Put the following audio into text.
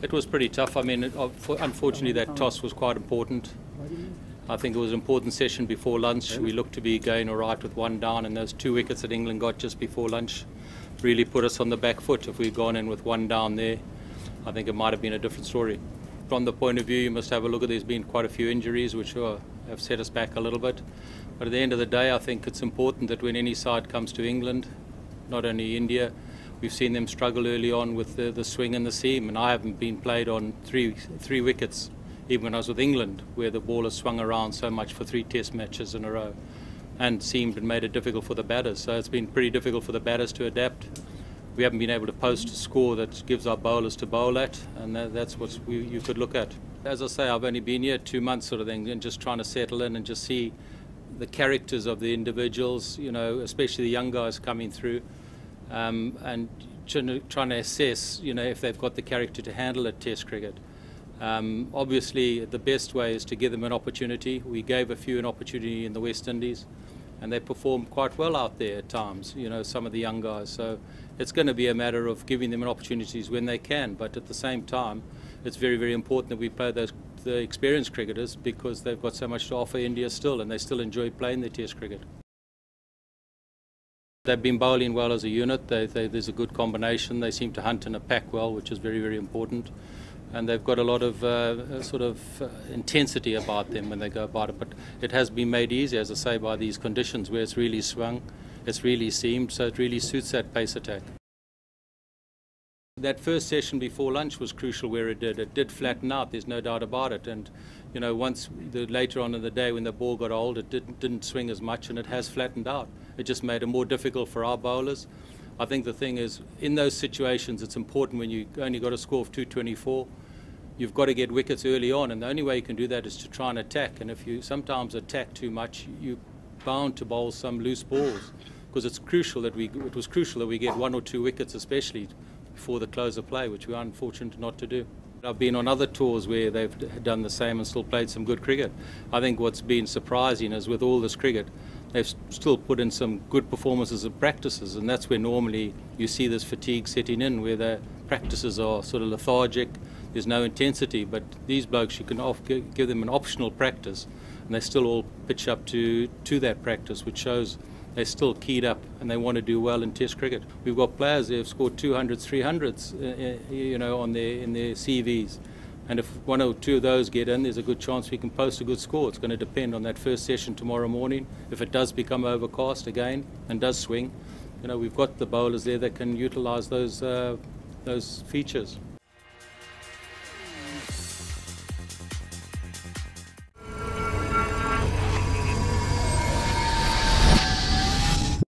It was pretty tough. I mean, unfortunately, that toss was quite important. I think it was an important session before lunch. We looked to be going all right with one down, and those 2 wickets that England got just before lunch really put us on the back foot. If we'd gone in with one down there, I think it might have been a different story. From the point of view, you must have a look at, there's been quite a few injuries which have set us back a little bit. But at the end of the day, I think it's important that when any side comes to England, not only India, we've seen them struggle early on with the swing and the seam, and I haven't been played on three wickets, even when I was with England, where the ball has swung around so much for 3 test matches in a row and seemed and made it difficult for the batters. So it's been pretty difficult for the batters to adapt. We haven't been able to post a score that gives our bowlers to bowl at, and that's what you could look at. As I say, I've only been here 2 months sort of thing, and just trying to settle in and just see the characters of the individuals, you know, especially the young guys coming through, and trying to assess, you know, if they've got the character to handle a test cricket. Obviously, the best way is to give them an opportunity. We gave a few an opportunity in the West Indies, and they performed quite well out there at times, you know, some of the young guys. So it's going to be a matter of giving them an opportunities when they can, but at the same time, it's very, very important that we play the experienced cricketers, because they've got so much to offer India still, and they still enjoy playing their test cricket. They've been bowling well as a unit. There's a good combination. They seem to hunt in a pack well, which is very, very important. And they've got a lot of intensity about them when they go about it. But it has been made easy, as I say, by these conditions where it's really swung, it's really seamed, so it really suits that pace attack. That first session before lunch was crucial where it did flatten out, there's no doubt about it. And you know, later on in the day when the ball got old, it didn't swing as much, and it has flattened out. It just made it more difficult for our bowlers. I think the thing is, in those situations, it's important when you only got a score of 224, you've got to get wickets early on, and the only way you can do that is to try and attack. And if you sometimes attack too much, you're bound to bowl some loose balls, because it was crucial that we get 1 or 2 wickets, especially before the close of play, which we are unfortunate not to do. I've been on other tours where they've done the same and still played some good cricket. I think what's been surprising is with all this cricket, they've still put in some good performances and practices, and that's where normally you see this fatigue setting in, where the practices are sort of lethargic, there's no intensity. But these blokes, you can give them an optional practice, and they still all pitch up to that practice, which shows they're still keyed up and they want to do well in Test cricket. We've got players who have scored 200s, 300s, you know, in their CVs. And if 1 or 2 of those get in, there's a good chance we can post a good score. It's going to depend on that first session tomorrow morning. If it does become overcast again and does swing, you know, we've got the bowlers there that can utilise those features.